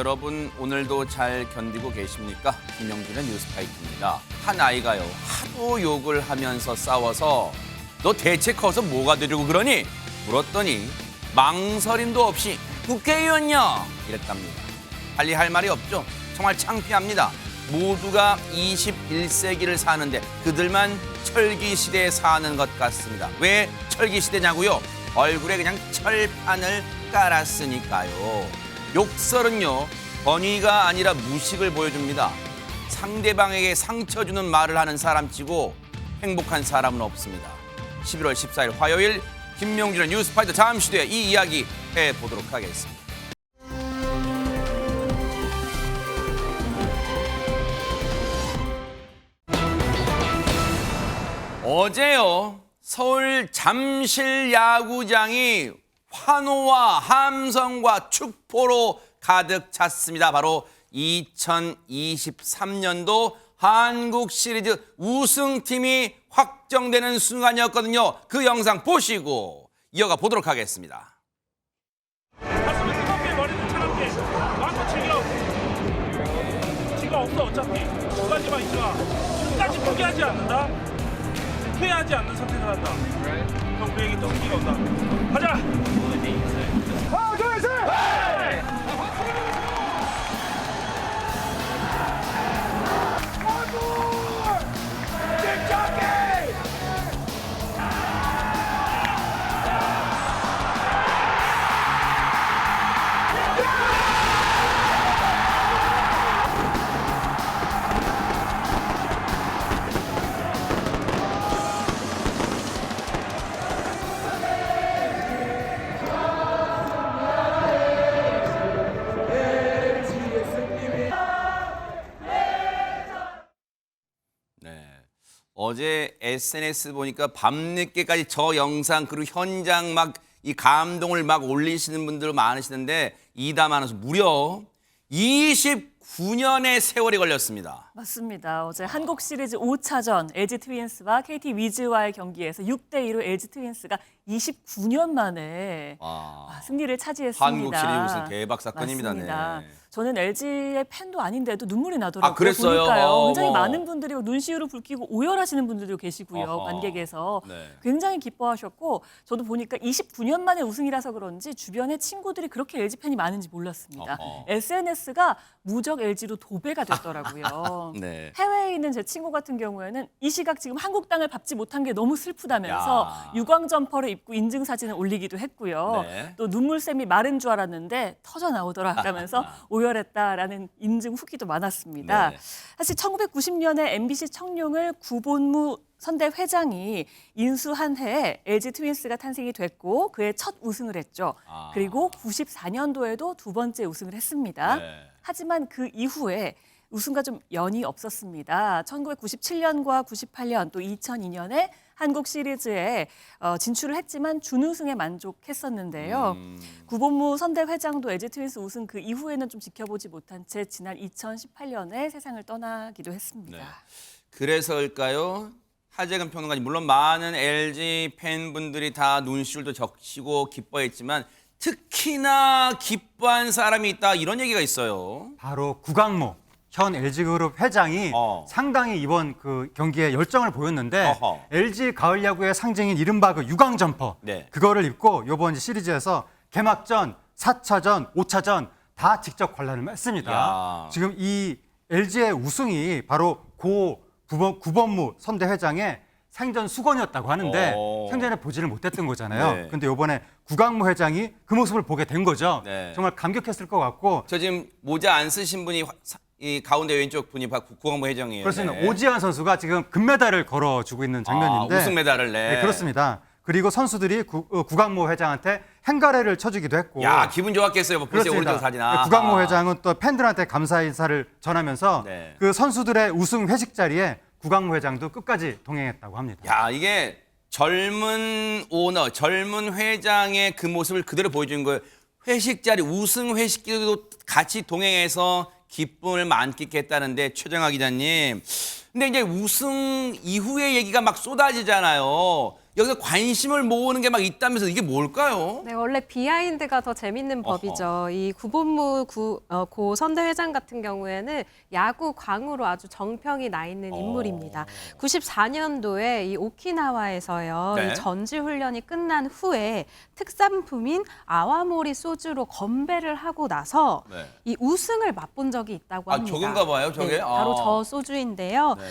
여러분 오늘도 잘 견디고 계십니까? 김영준의 뉴스파이트입니다. 한 아이가요 하도 욕을 하면서 싸워서 너 대체 커서 뭐가 되려고 그러니? 물었더니 망설임도 없이 국회의원요 이랬답니다. 빨리 할 말이 없죠. 정말 창피합니다. 모두가 21세기를 사는데 그들만 철기 시대에 사는 것 같습니다. 왜 철기 시대냐고요? 얼굴에 그냥 철판을 깔았으니까요. 욕설은요 권위가 아니라 무식을 보여줍니다. 상대방에게 상처 주는 말을 하는 사람치고 행복한 사람은 없습니다. 11월 14일 화요일 김명준의 뉴스파이터 잠시 뒤에 이 이야기 해보도록 하겠습니다. 어제요 서울 잠실 야구장이 환호와 함성과 축포로 가득 찼습니다. 바로 2023년도 한국 시리즈 우승팀이 확정되는 순간이었거든요. 그 영상 보시고 이어가 보도록 하겠습니다. 가슴에 뜨겁게 머리를 차갑게 마음껏 즐겨. 지가 없어 어차피 끝까지만 있지마. 끝까지 포기하지 않는다. 후회하지 않는 선택을 한다. 형 그 얘기 또 흥미가 온다. 가자. 하나 둘 셋. 어제 SNS 보니까 밤늦게까지 저 영상 그리고 현장 막 이 감동을 막 올리시는 분들 많으시는데 이담 아나운서 무려 29년의 세월이 걸렸습니다. 맞습니다. 어제 한국 시리즈 5차전 LG 트윈스와 KT 위즈와의 경기에서 6대2로 LG 트윈스가 29년 만에 승리를 차지했습니다. 한국 시리즈 우승 대박 사건입니다. 맞습니다. 네. 저는 LG의 팬도 아닌데도 눈물이 나더라고요. 그랬어요? 보니까요. 굉장히 많은 분들이 눈시울을 붉히고 오열하시는 분들도 계시고요. 관객에서. 네. 굉장히 기뻐하셨고 저도 보니까 29년 만에 우승이라서 그런지 주변에 친구들이 그렇게 LG 팬이 많은지 몰랐습니다. SNS가 무적 LG로 도배가 됐더라고요. 네. 해외에 있는 제 친구 같은 경우에는 이 시각 지금 한국 땅을 밟지 못한 게 너무 슬프다면서 야. 유광 점퍼를 입고 인증 사진을 올리기도 했고요. 네. 또 눈물샘이 마른 줄 알았는데 터져 나오더라라면서 오열했다라는 인증 후기도 많았습니다. 네. 사실 1990년에 MBC 청룡을 구본무 선대 회장이 인수한 해에 LG 트윈스가 탄생이 됐고 그해 첫 우승을 했죠. 그리고 94년도에도 두 번째 우승을 했습니다. 네. 하지만 그 이후에 우승과 좀 연이 없었습니다. 1997년과 98년 또 2002년에 한국 시리즈에 진출을 했지만 준우승에 만족했었는데요. 구본무 선대 회장도 LG 트윈스 우승 그 이후에는 좀 지켜보지 못한 채 지난 2018년에 세상을 떠나기도 했습니다. 네. 그래서일까요? 하재근 평론가님 물론 많은 LG 팬분들이 다 눈시울도 적시고 기뻐했지만 특히나 기뻐한 사람이 있다 이런 얘기가 있어요. 바로 구강모 현 LG그룹 회장이 상당히 이번 그 경기에 열정을 보였는데 LG 가을 야구의 상징인 이른바 그 유광 점퍼 네. 그거를 입고 이번 시리즈에서 개막전, 4차전, 5차전 다 직접 관람을 했습니다. 야. 지금 이 LG의 우승이 바로 고 구본무 선대 회장의 생전 수건이었다고 하는데 생전에 보지를 못했던 거잖아요. 네. 근데 이번에 구강모 회장이 그 모습을 보게 된 거죠. 네. 정말 감격했을 것 같고 저 지금 모자 안 쓰신 분이 이 가운데 왼쪽 분이 구광모 회장이에요. 그렇습니다. 네. 오지환 선수가 지금 금메달을 걸어주고 있는 장면인데 우승 메달을 네, 그렇습니다. 그리고 선수들이 구강모 회장한테 행가래를 쳐주기도 했고 야 기분 좋았겠어요. 보세요 그렇습니다. 오른쪽 사진. 네, 구강모 회장은 또 팬들한테 감사 인사를 전하면서 네. 그 선수들의 우승 회식 자리에 구강모 회장도 끝까지 동행했다고 합니다. 야 이게 젊은 오너, 젊은 회장의 그 모습을 그대로 보여주는 거예요. 회식 자리, 우승 회식기도 같이 동행해서 기쁨을 만끽했다는데 최정아 기자님. 근데 이제 우승 이후의 얘기가 막 쏟아지잖아요. 여기서 관심을 모으는 게 막 있다면서 이게 뭘까요? 네, 원래 비하인드가 더 재밌는 법이죠. 이 구본무 고 선대회장 같은 경우에는 야구 광으로 아주 정평이 나 있는 인물입니다. 94년도에 이 오키나와에서요. 네. 이 전지 훈련이 끝난 후에 특산품인 아와모리 소주로 건배를 하고 나서 네. 이 우승을 맛본 적이 있다고 아, 합니다. 저건가 봐요, 저게? 네, 바로 아. 저 소주인데요. 네.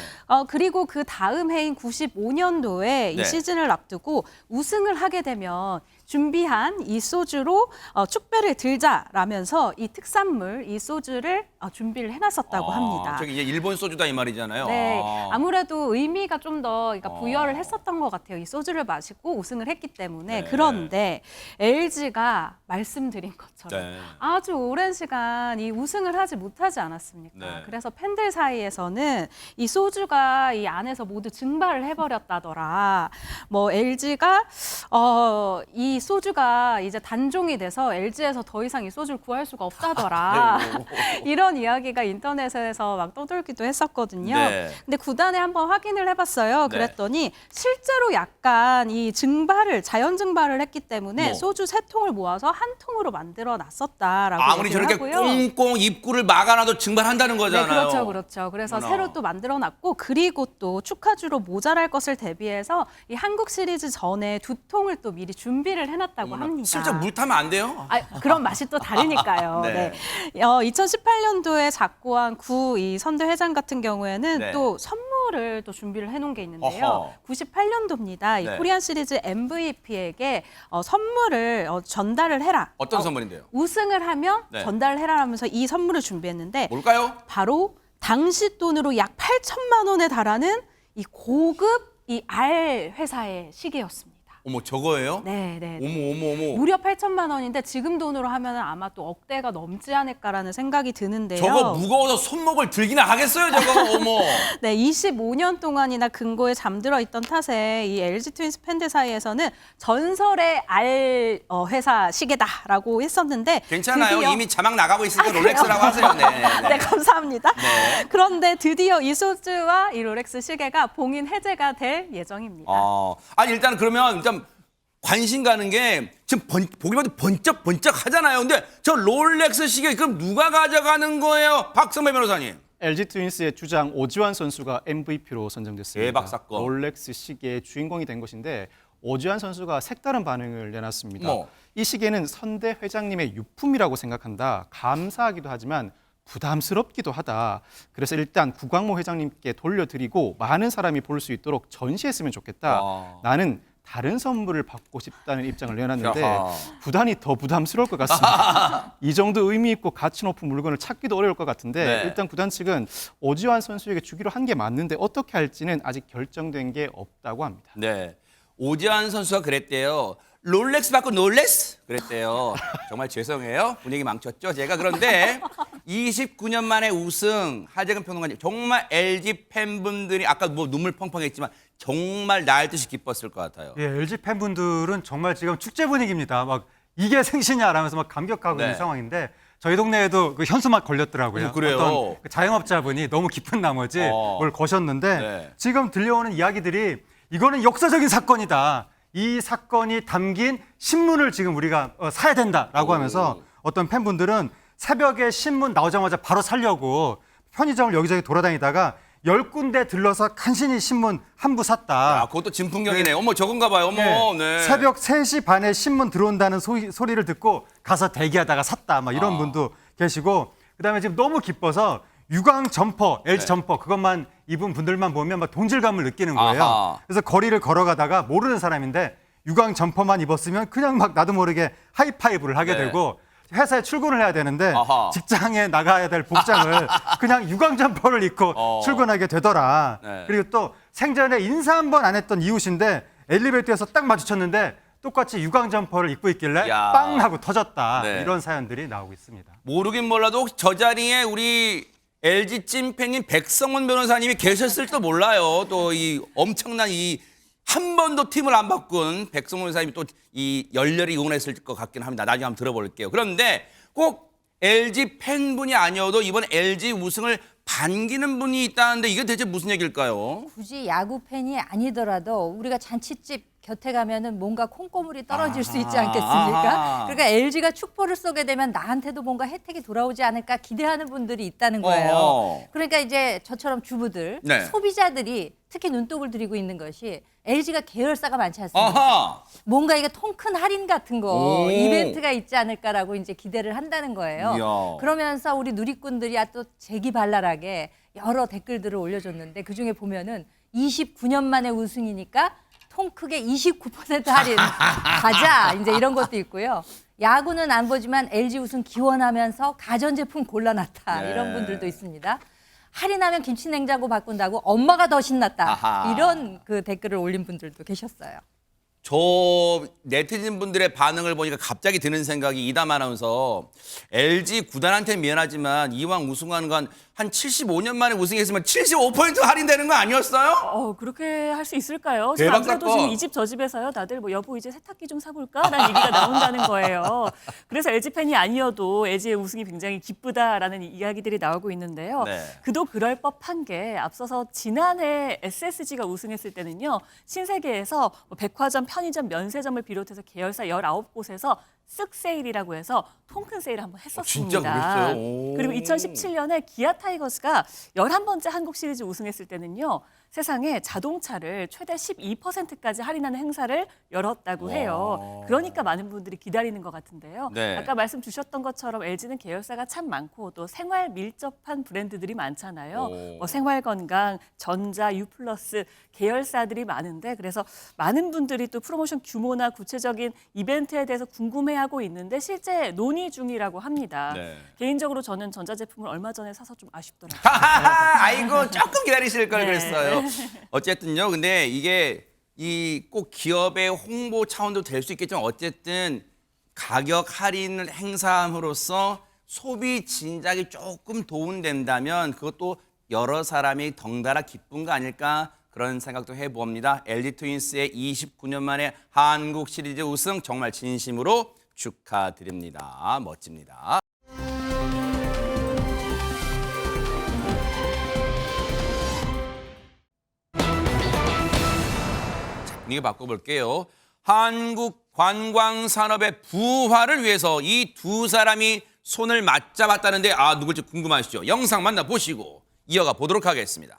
그리고 그 다음 해인 95년도에 네. 이 시즌을 앞두고 우승을 하게 되면 준비한 이 소주로 축배를 들자라면서 이 특산물, 이 소주를 준비를 해놨었다고 합니다. 저기 이제 일본 소주다 이 말이잖아요. 네, 아. 아무래도 의미가 좀 더 부여를 했었던 것 같아요. 이 소주를 마시고 우승을 했기 때문에. 네. 그런데 LG가 말씀드린 것처럼 네. 아주 오랜 시간 이 우승을 하지 못하지 않았습니까? 네. 그래서 팬들 사이에서는 이 소주가 이 안에서 모두 증발을 해버렸다더라. 뭐 LG가 이 소주가 이제 단종이 돼서 LG에서 더 이상 이 소주를 구할 수가 없다더라. 아이고. 이런 이야기가 인터넷에서 막 떠돌기도 했었거든요. 네. 근데 구단에 한번 확인을 해봤어요. 네. 그랬더니 실제로 약간 이 증발을 자연 증발을 했기 때문에 뭐. 소주 3통을 모아서 한 통으로 만들어 놨었다라고 아무리 얘기를 저렇게 하고요. 꽁꽁 입구를 막아놔도 증발한다는 네, 거잖아요. 그렇죠, 그렇죠. 그래서 어머나. 새로 또 만들어놨고 그리고 또 축하주로 모자랄 것을 대비해서 이 한국 시리즈 전에 2통을 또 미리 준비를 해놨다고 합니다. 슬쩍 물 타면 안 돼요? 그런 맛이 또 다르니까요. 네. 네. 2018년도에 작고한 구 이 선대 회장 같은 경우에는 네. 또 선물을 또 준비를 해놓은 게 있는데요. 어허. 98년도입니다. 이 네. 코리안 시리즈 MVP에게 선물을 전달을 해라. 어떤 선물인데요? 우승을 하면 네. 전달을 해라 하면서 이 선물을 준비했는데 뭘까요? 바로 당시 돈으로 약 8천만 원에 달하는 이 고급 이 알 회사의 시계였습니다. 어머, 저거예요? 네, 네. 어머. 무려 8천만 원인데 지금 돈으로 하면 아마 또 억대가 넘지 않을까라는 생각이 드는데요. 저거 무거워서 손목을 들기나 하겠어요, 저거. 어머. 네, 25년 동안이나 근고에 잠들어 있던 탓에 이 LG 트윈스 팬들 사이에서는 전설의 알 회사 시계다라고 했었는데 괜찮아요. 드디어... 이미 자막 나가고 있으니까 롤렉스라고 하세요. 네. 네, 감사합니다. 네. 그런데 드디어 이 소주와 이 롤렉스 시계가 봉인 해제가 될 예정입니다. 아니 일단 그러면 일단 관심 가는 게 지금 보기만 해도 번쩍번쩍 하잖아요. 근데 저 롤렉스 시계 그럼 누가 가져가는 거예요? 박성배 변호사님. LG 트윈스의 주장 오지환 선수가 MVP로 선정됐습니다. 대박 사건. 롤렉스 시계의 주인공이 된 것인데 오지환 선수가 색다른 반응을 내놨습니다. 뭐? 이 시계는 선대 회장님의 유품이라고 생각한다. 감사하기도 하지만 부담스럽기도 하다. 그래서 일단 구광모 회장님께 돌려드리고 많은 사람이 볼 수 있도록 전시했으면 좋겠다. 나는 다른 선물을 받고 싶다는 입장을 내놨는데 야하. 구단이 더 부담스러울 것 같습니다. 이 정도 의미 있고 가치 높은 물건을 찾기도 어려울 것 같은데 네. 일단 구단 측은 오지환 선수에게 주기로 한 게 맞는데 어떻게 할지는 아직 결정된 게 없다고 합니다. 네. 오지환 선수가 그랬대요. 롤렉스 받고 놀렉스? 그랬대요. 정말 죄송해요. 분위기 망쳤죠, 제가. 그런데 29년 만에 우승, 하재근 평론가님. 정말 LG 팬분들이 아까 뭐 눈물 펑펑했지만 정말 날 듯이 기뻤을 것 같아요. 예, LG 팬분들은 정말 지금 축제 분위기입니다. 막 이게 생신이야라면서 막 감격하고 네. 있는 상황인데 저희 동네에도 그 현수막 걸렸더라고요. 그래요? 어떤 그 자영업자분이 너무 기쁜 나머지 그걸 거셨는데 네. 지금 들려오는 이야기들이 이거는 역사적인 사건이다. 이 사건이 담긴 신문을 지금 우리가 사야 된다라고 하면서 어떤 팬분들은 새벽에 신문 나오자마자 바로 사려고 편의점을 여기저기 돌아다니다가 10군데 들러서 간신히 신문 한 부 샀다. 아, 그것도 진풍경이네. 어머, 저건가 봐요. 어머, 네. 새벽 3시 반에 신문 들어온다는 소리를 듣고 가서 대기하다가 샀다. 막 이런 분도 계시고 그다음에 지금 너무 기뻐서 유광 점퍼, LG 네. 점퍼 그것만 입은 분들만 보면 막 동질감을 느끼는 거예요. 아하. 그래서 거리를 걸어가다가 모르는 사람인데 유광 점퍼만 입었으면 그냥 막 나도 모르게 하이파이브를 하게 네. 되고 회사에 출근을 해야 되는데 아하. 직장에 나가야 될 복장을 그냥 유광 점퍼를 입고 출근하게 되더라. 네. 그리고 또 생전에 인사 한 번 안 했던 이웃인데 엘리베이터에서 딱 마주쳤는데 똑같이 유광 점퍼를 입고 있길래 야. 빵 하고 터졌다. 네. 이런 사연들이 나오고 있습니다. 모르긴 몰라도 저 자리에 우리 LG 찐팬인 백성원 변호사님이 계셨을지도 몰라요. 또 이 엄청난 이 한 번도 팀을 안 바꾼 백성원 변호사님이 또 이 열렬히 응원했을 것 같긴 합니다. 나중에 한번 들어볼게요. 그런데 꼭 LG 팬분이 아니어도 이번 LG 우승을 반기는 분이 있다는데 이게 대체 무슨 얘기일까요? 굳이 야구 팬이 아니더라도 우리가 잔치집 곁에 가면은 뭔가 콩고물이 떨어질 수 있지 않겠습니까? 그러니까 LG가 축포를 쏘게 되면 나한테도 뭔가 혜택이 돌아오지 않을까 기대하는 분들이 있다는 거예요. 그러니까 이제 저처럼 주부들, 네. 소비자들이 특히 눈독을 들이고 있는 것이 LG가 계열사가 많지 않습니까? 아하. 뭔가 이게 통큰 할인 같은 거 오. 이벤트가 있지 않을까라고 이제 기대를 한다는 거예요. 이야. 그러면서 우리 누리꾼들이 또 재기발랄하게 여러 댓글들을 올려줬는데 그중에 보면은 29년 만에 우승이니까 통 크게 29% 할인 가자 이제 이런 것도 있고요. 야구는 안 보지만 LG 우승 기원하면서 가전제품 골라놨다 네. 이런 분들도 있습니다. 할인하면 김치냉장고 바꾼다고 엄마가 더 신났다 아하. 이런 그 댓글을 올린 분들도 계셨어요. 저 네티즌 분들의 반응을 보니까 갑자기 드는 생각이 이담 아나운서 LG 구단한테 미안하지만 이왕 우승하는 건 한 75년 만에 우승했으면 75% 할인되는 거 아니었어요? 그렇게 할 수 있을까요? 대박 안 그래도 사건. 지금 이 집 저 집에서요. 다들 뭐 여보 이제 세탁기 좀 사볼까라는 얘기가 나온다는 거예요. 그래서 LG 팬이 아니어도 LG의 우승이 굉장히 기쁘다라는 이야기들이 나오고 있는데요. 네. 그도 그럴 법한 게 앞서서 지난해 SSG가 우승했을 때는요. 신세계에서 뭐 백화점, 편의점, 면세점을 비롯해서 계열사 19곳에서 쓱 세일이라고 해서 통큰 세일을 한번 했었습니다. 진짜 그랬어요? 오. 그리고 2017년에 기아 타이거스가 11번째 한국 시리즈 우승했을 때는요. 세상에 자동차를 최대 12%까지 할인하는 행사를 열었다고 해요. 그러니까 많은 분들이 기다리는 것 같은데요. 네. 아까 말씀 주셨던 것처럼 LG는 계열사가 참 많고 또 생활 밀접한 브랜드들이 많잖아요. 오. 뭐 생활건강, 전자, 유플러스 계열사들이 많은데 그래서 많은 분들이 또 프로모션 규모나 구체적인 이벤트에 대해서 궁금해하고 있는데 실제 논의 중이라고 합니다. 네. 개인적으로 저는 전자제품을 얼마 전에 사서 좀 아쉽더라고요. 하하하, 아이고 조금 기다리실 걸 네. 그랬어요. 어쨌든요. 근데 이게 이 꼭 기업의 홍보 차원도 될 수 있겠지만 어쨌든 가격 할인을 행사함으로써 소비 진작이 조금 도움된다면 그것도 여러 사람이 덩달아 기쁜 거 아닐까 그런 생각도 해봅니다. LG 트윈스의 29년 만에 한국 시리즈 우승 정말 진심으로 축하드립니다. 멋집니다. 분위기 바꿔볼게요. 한국 관광 산업의 부활을 위해서 이 두 사람이 손을 맞잡았다는데 누굴지 궁금하시죠? 영상 만나보시고 이어가 보도록 하겠습니다.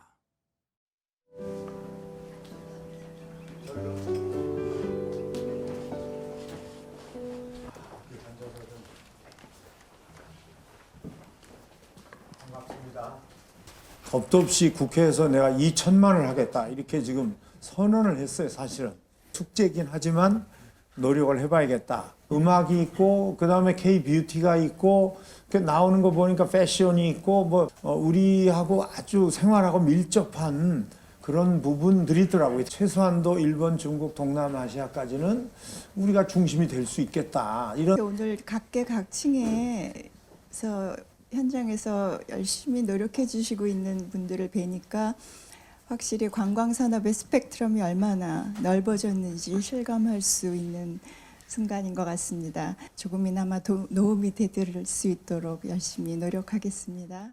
겁도 없이 국회에서 내가 2천만을 하겠다 이렇게 지금 선언을 했어요. 사실은 숙제이긴 하지만 노력을 해봐야겠다. 음악이 있고 그다음에 K-뷰티가 있고 나오는 거 보니까 패션이 있고 뭐 우리하고 아주 생활하고 밀접한 그런 부분들이더라고요. 최소한도 일본, 중국, 동남아시아까지는 우리가 중심이 될 수 있겠다. 이런 오늘 각계각층에서 현장에서 열심히 노력해 주시고 있는 분들을 뵈니까 확실히 관광산업의 스펙트럼이 얼마나 넓어졌는지 실감할 수 있는 순간인 것 같습니다. 조금이나마 도움이 되드릴 수 있도록 열심히 노력하겠습니다.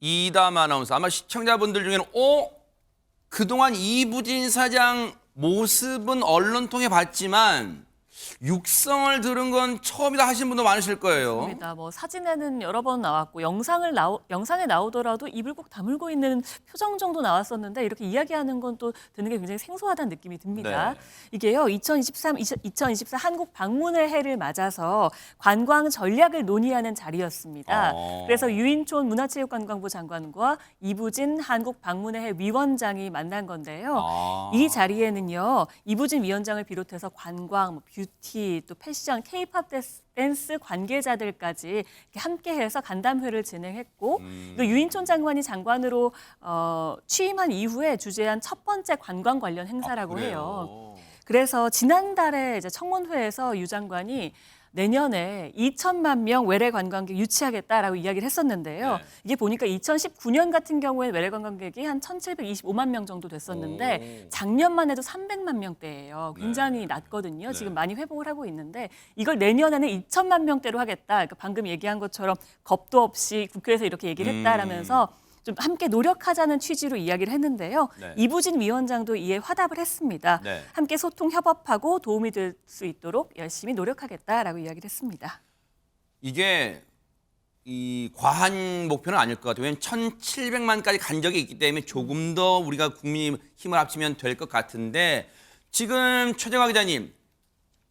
이담 아나운서 아마 시청자분들 중에는 그동안 이부진 사장 모습은 언론 통해 봤지만 육성을 들은 건 처음이다 하시는 분도 많으실 거예요. 맞습니다. 뭐 사진에는 여러 번 나왔고 영상에 나오더라도 입을 꼭 다물고 있는 표정 정도 나왔었는데 이렇게 이야기하는 건 또 듣는 게 굉장히 생소하다는 느낌이 듭니다. 네. 이게요 2024 한국 방문의 해를 맞아서 관광 전략을 논의하는 자리였습니다. 그래서 유인촌 문화체육관광부 장관과 이부진 한국 방문의 해 위원장이 만난 건데요. 이 자리에는요 이부진 위원장을 비롯해서 관광, 뷰티, 또 패션, K-팝 댄스 관계자들까지 이렇게 함께해서 간담회를 진행했고 또 유인촌 장관이 장관으로 취임한 이후에 주재한 첫 번째 관광 관련 행사라고 해요. 그래서 지난달에 이제 청문회에서 유 장관이 내년에 2천만 명 외래 관광객 유치하겠다라고 이야기를 했었는데요. 네. 이게 보니까 2019년 같은 경우에 외래 관광객이 한 1,725만 명 정도 됐었는데 작년만 해도 300만 명대예요. 굉장히 낮거든요. 지금 많이 회복을 하고 있는데 이걸 내년에는 2천만 명대로 하겠다. 그러니까 방금 얘기한 것처럼 겁도 없이 국회에서 이렇게 얘기를 했다라면서 좀 함께 노력하자는 취지로 이야기를 했는데요. 네. 이부진 위원장도 이에 화답을 했습니다. 네. 함께 소통 협업하고 도움이 될 수 있도록 열심히 노력하겠다라고 이야기를 했습니다. 이게 이 과한 목표는 아닐 것 같아요. 왜냐하면 1,700만까지 간 적이 있기 때문에 조금 더 우리가 국민이 힘을 합치면 될 것 같은데 지금 최정화 기자님,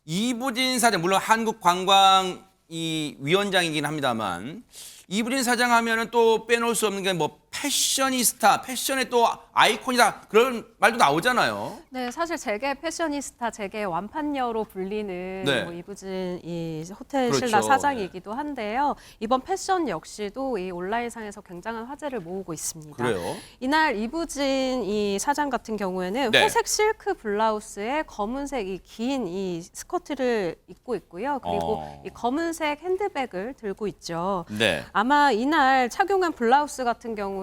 이부진 사장, 물론 한국관광 이 위원장이긴 합니다만 이부진 사장 하면은 또 빼놓을 수 없는 게 뭐 패셔니스타, 패션의 또 아이콘이다 그런 말도 나오잖아요. 네, 사실 재계 패셔니스타, 재계 완판녀로 불리는 네. 뭐 이부진 이 호텔 그렇죠. 신라 사장이기도 한데요. 이번 패션 역시도 이 온라인상에서 굉장한 화제를 모으고 있습니다. 그래요? 이날 이부진 이 사장 같은 경우에는 네. 회색 실크 블라우스에 검은색 이 긴 이 스커트를 입고 있고요. 그리고 이 검은색 핸드백을 들고 있죠. 네. 아마 이날 착용한 블라우스 같은 경우에는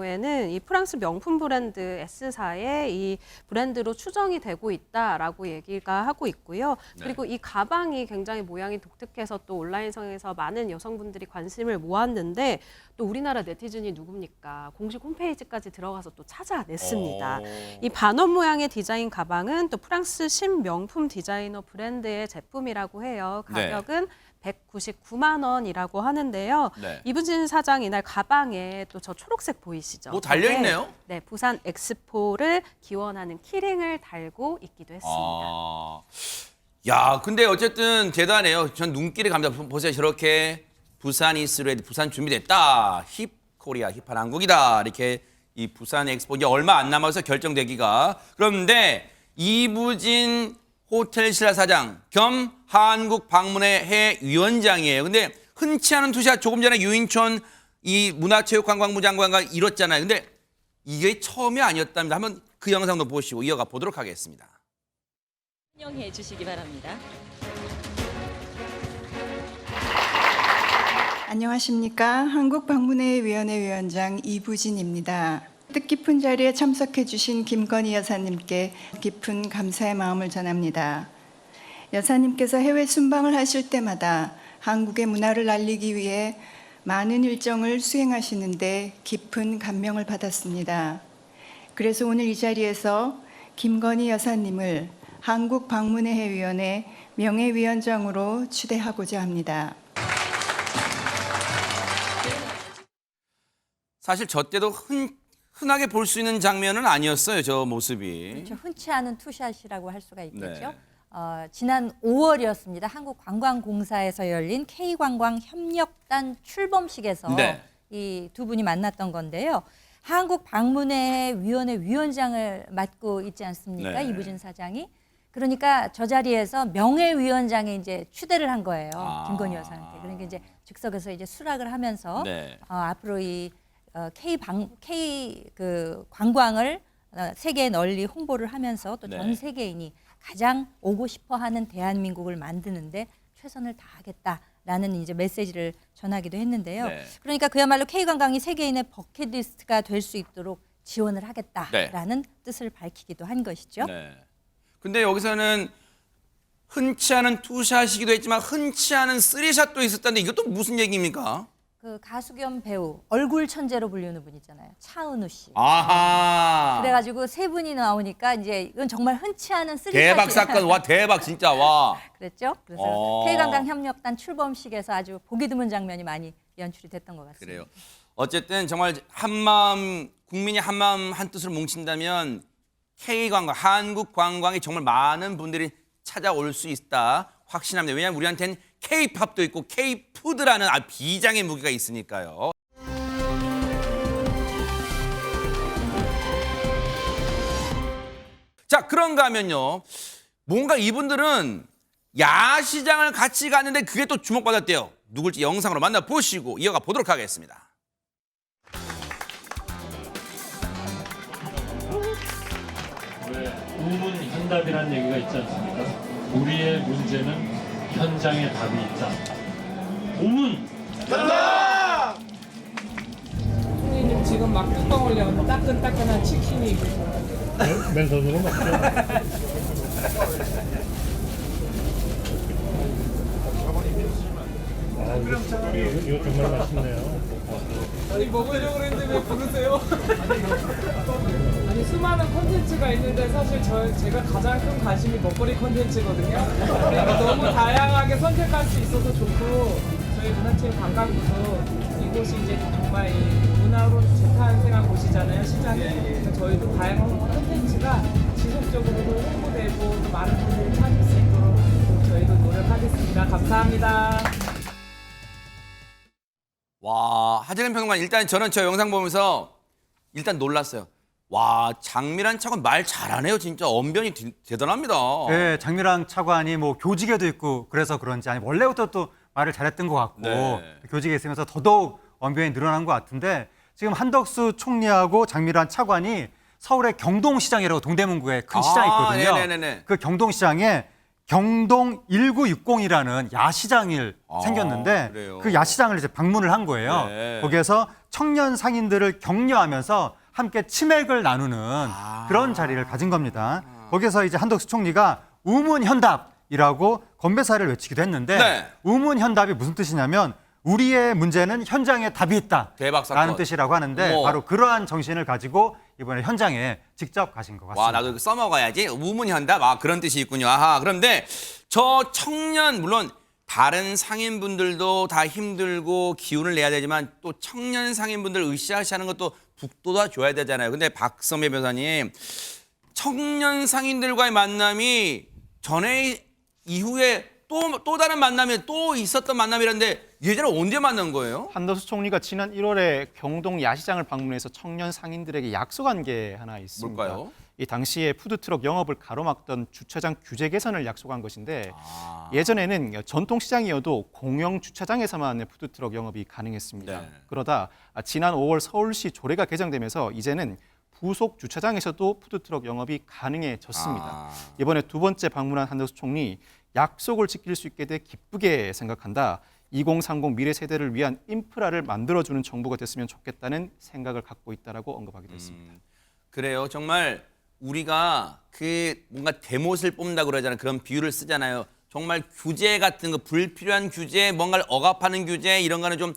이 프랑스 명품 브랜드 S사의 이 브랜드로 추정이 되고 있다라고 얘기가 하고 있고요. 그리고 이 가방이 굉장히 모양이 독특해서 또 온라인상에서 많은 여성분들이 관심을 모았는데 또 우리나라 네티즌이 누굽니까? 공식 홈페이지까지 들어가서 또 찾아냈습니다. 이 반원 모양의 디자인 가방은 또 프랑스 신명품 디자이너 브랜드의 제품이라고 해요. 가격은 199만 원이라고 하는데요. 네. 이부진 사장 이날 가방에 또 저 초록색 보이시죠? 뭐 달려있네요? 네, 부산 엑스포를 기원하는 키링을 달고 있기도 했습니다. 아, 야, 근데 어쨌든 대단해요. 전 눈길이 갑니다. 보세요, 저렇게 부산 is ready, 부산 준비됐다. 힙 코리아, 힙한 한국이다. 이렇게 이 부산 엑스포 이제 얼마 안 남아서 결정되기가. 그런데 이부진 호텔 신라 사장 겸 한국 방문의 해 위원장이에요. 근데 흔치 않은 투샷 조금 전에 유인촌 이 문화체육관광부 장관과 이뤘잖아요. 근데 이게 처음이 아니었답니다. 한번 그 영상도 보시고 이어가 보도록 하겠습니다. 환영해 주시기 바랍니다. 안녕하십니까. 한국방문회위원회 위원장 이부진입니다. 뜻깊은 자리에 참석해 주신 김건희 여사님께 깊은 감사의 마음을 전합니다. 여사님께서 해외 순방을 하실 때마다 한국의 문화를 알리기 위해 많은 일정을 수행하시는데 깊은 감명을 받았습니다. 그래서 오늘 이 자리에서 김건희 여사님을 한국방문회위원회 명예위원장으로 추대하고자 합니다. 사실 저 때도 흔하게 볼 수 있는 장면은 아니었어요. 저 모습이. 그렇죠. 흔치 않은 투샷이라고 할 수가 있겠죠. 네. 지난 5월이었습니다. 한국관광공사에서 열린 K관광협력단 출범식에서 네. 이 두 분이 만났던 건데요. 한국방문회위원회 위원장을 맡고 있지 않습니까? 네. 이부진 사장이. 그러니까 저 자리에서 명예위원장에 이제 추대를 한 거예요. 김건희 여사한테. 그러니까 이제 즉석에서 이제 수락을 하면서 네. 앞으로 이 K 관광을 세계에 널리 홍보를 하면서 또 전 네. 세계인이 가장 오고 싶어하는 대한민국을 만드는데 최선을 다하겠다라는 이제 메시지를 전하기도 했는데요. 네. 그러니까 그야말로 K 관광이 세계인의 버킷리스트가 될 수 있도록 지원을 하겠다라는 뜻을 밝히기도 한 것이죠. 네. 근데 여기서는 흔치 않은 투샷이기도 했지만 흔치 않은 쓰리샷도 있었다는데 이것도 무슨 얘기입니까? 그 가수 겸 배우 얼굴 천재로 불리는 분 있잖아요. 차은우 씨. 아하. 그래가지고 세 분이 나오니까 이제 이건 정말 흔치 않은 쓰리샷이 대박 사건. 와, 대박 진짜. 와. 그랬죠. 그래서 어. K관광협력단 출범식에서 아주 보기 드문 장면이 많이 연출이 됐던 것 같습니다. 그래요. 어쨌든 정말 한마음 국민이 한마음 한뜻으로 뭉친다면 K관광, 한국 관광이 정말 많은 분들이 찾아올 수 있다 확신합니다. 왜냐하면 우리한테는 K-팝도 있고 K-푸드라는 비장의 무기가 있으니까요. 자, 그런가 하면요. 뭔가 이분들은 야시장을 같이 갔는데 그게 또 주목받았대요. 누굴지 영상으로 만나보시고 이어가 보도록 하겠습니다. 왜 우문현답이라는 얘기가 있지 않습니까? 우리의 문제는 현장에 답이 있다. 우문! 현답! 손님 지금 막 뚜껑 올려 따끈따끈한 치킨이 맨손으로 먹죠. 이거 정말 맛있네요. 아니 먹으려고 그랬는데 왜 부르세요? 아니 수많은 콘텐츠가 있는데 사실 제가 가장 큰 관심이 먹거리 콘텐츠거든요. 그러니까 너무 다양하게 선택할 수 있어서 좋고 저희 문화체육 관광부도 이곳이 이제 정말 이 문화로 재탄생한 곳이잖아요, 시장이. 그래서 저희도 다양한 콘텐츠가 지속적으로 홍보되고 또 많은 분들이 찾을 수 있도록 저희도 노력하겠습니다. 감사합니다. 와, 하재근 평론가 일단 저는 저 영상 보면서 일단 놀랐어요. 와, 장미란 차관 말 잘하네요. 진짜 언변이 대단합니다. 네, 장미란 차관이 뭐 교직에도 있고 그래서 그런지 아니 원래부터 또 말을 잘했던 것 같고 네. 교직에 있으면서 더더욱 언변이 늘어난 것 같은데 지금 한덕수 총리하고 장미란 차관이 서울의 경동시장이라고 동대문구에 큰 시장이 있거든요. 네네네네. 그 경동시장에 경동 1960이라는 야시장이 생겼는데 그래요? 그 야시장을 이제 방문을 한 거예요. 네. 거기에서 청년 상인들을 격려하면서 함께 치맥을 나누는 그런 자리를 가진 겁니다. 거기서 이제 한덕수 총리가 우문현답이라고 건배사를 외치기도 했는데 네. 우문현답이 무슨 뜻이냐면 우리의 문제는 현장에 답이 있다 대박 사건. 라는 뜻이라고 하는데 어머. 바로 그러한 정신을 가지고 이번에 현장에 직접 가신 것 같습니다. 와, 나도 이거 써먹어야지. 우문현답. 아, 그런 뜻이 있군요. 아하. 그런데 저 청년, 물론 다른 상인분들도 다 힘들고 기운을 내야 되지만 또 청년 상인분들 으쌰으쌰하는 것도 북돋아 줘야 되잖아요. 근데 박선배 변호사님, 청년 상인들과의 만남이 전에 이후에 또 다른 만남이 또 있었던 만남이라는데 예전에 언제 만난 거예요? 한덕수 총리가 지난 1월에 경동 야시장을 방문해서 청년 상인들에게 약속한 게 하나 있습니다. 뭘까요? 이 당시에 푸드트럭 영업을 가로막던 주차장 규제 개선을 약속한 것인데 예전에는 전통시장이어도 공영 주차장에서만 푸드트럭 영업이 가능했습니다. 네. 그러다 지난 5월 서울시 조례가 개정되면서 이제는 부속 주차장에서도 푸드트럭 영업이 가능해졌습니다. 이번에 두 번째 방문한 한덕수 총리, 약속을 지킬 수 있게 돼 기쁘게 생각한다. 2030 미래 세대를 위한 인프라를 만들어주는 정부가 됐으면 좋겠다는 생각을 갖고 있다라고 언급하기도 했습니다. 그래요. 정말 우리가 그 뭔가 대못을 뽑는다 그러잖아요. 그런 비유를 쓰잖아요. 정말 규제 같은 거, 불필요한 규제, 뭔가를 억압하는 규제 이런 거는 좀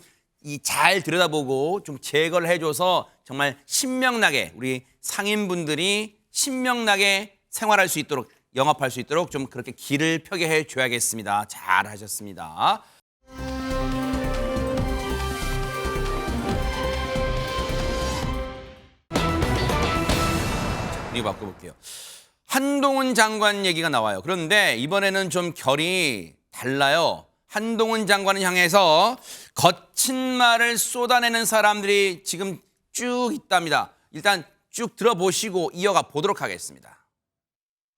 잘 들여다보고 좀 제거를 해줘서 정말 신명나게 우리 상인분들이 신명나게 생활할 수 있도록 영업할 수 있도록 좀 그렇게 길을 펴게 해줘야겠습니다. 잘하셨습니다. 분위기 바꿔볼게요. 한동훈 장관 얘기가 나와요. 그런데 이번에는 좀 결이 달라요. 한동훈 장관을 향해서 거친 말을 쏟아내는 사람들이 지금 쭉 있답니다. 일단 쭉 들어보시고 이어가 보도록 하겠습니다.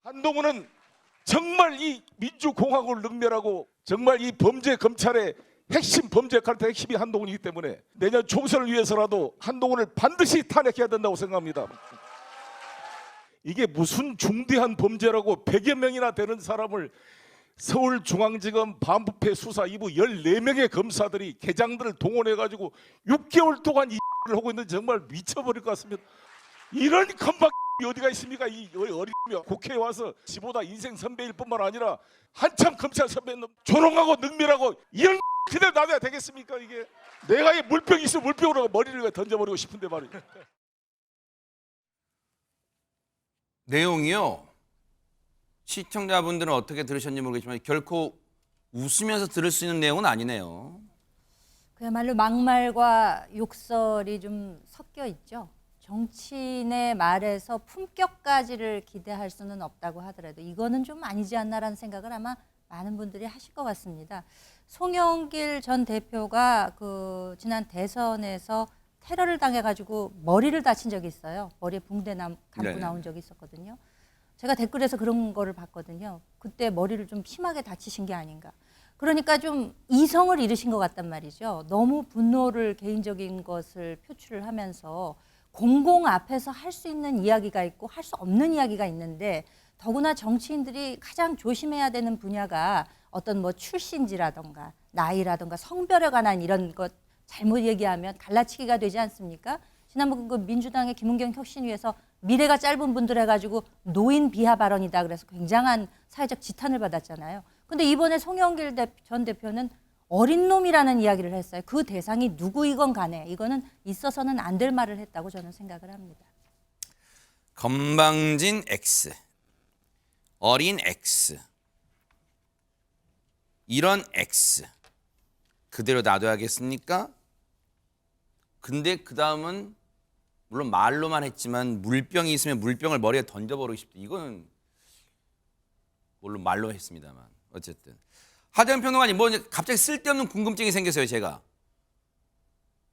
한동훈은 정말 이 민주공화국을 능멸하고 정말 이 범죄 검찰의 핵심 범죄 카르텔 핵심이 한동훈이기 때문에 내년 총선을 위해서라도 한동훈을 반드시 탄핵해야 된다고 생각합니다. 이게 무슨 중대한 범죄라고 100여 명이나 되는 사람을 서울중앙지검 반부패 수사 2부 14명의 검사들이 계장들을 동원해가지고 6개월 동안 이 를 하고 있는데 정말 미쳐버릴 것 같습니다. 이런 건박 어디가 있습니까? 이 어리며 국회에 와서 지보다 인생 선배일 뿐만 아니라 한참 검찰 선배는 조롱하고 능멸하고 이런 그대로 놔둬야 되겠습니까? 이게 내가 이 물병 있으면 물병으로 머리를 던져버리고 싶은데 말이죠. 내용이요. 시청자분들은 어떻게 들으셨는지 모르겠지만 결코 웃으면서 들을 수 있는 내용은 아니네요. 그야말로 막말과 욕설이 좀 섞여 있죠. 정치인의 말에서 품격까지를 기대할 수는 없다고 하더라도 이거는 좀 아니지 않나라는 생각을 아마 많은 분들이 하실 것 같습니다. 송영길 전 대표가 그 지난 대선에서 테러를 당해가지고 머리를 다친 적이 있어요. 머리에 붕대 감고 네. 나온 적이 있었거든요. 제가 댓글에서 그런 거를 봤거든요. 그때 머리를 좀 심하게 다치신 게 아닌가. 그러니까 좀 이성을 잃으신 것 같단 말이죠. 너무 분노를 개인적인 것을 표출을 하면서 공공 앞에서 할 수 있는 이야기가 있고 할 수 없는 이야기가 있는데 더구나 정치인들이 가장 조심해야 되는 분야가 어떤 뭐 출신지라던가 나이라던가 성별에 관한 이런 것 잘못 얘기하면 갈라치기가 되지 않습니까? 지난번 그 민주당의 김은경 혁신위에서 미래가 짧은 분들 해가지고 노인 비하 발언이다 그래서 굉장한 사회적 지탄을 받았잖아요. 근데 이번에 송영길 전 대표는 어린 놈이라는 이야기를 했어요. 그 대상이 누구이건 간에 이거는 있어서는 안 될 말을 했다고 저는 생각을 합니다. 건방진 X, 어린 X, 이런 X 그대로 놔둬야겠습니까? 근데 그 다음은 물론 말로만 했지만 물병이 있으면 물병을 머리에 던져버리고 싶다. 이거는 물론 말로 했습니다만 어쨌든 하재근 평론가님 뭐 갑자기 쓸데없는 궁금증이 생겼어요. 제가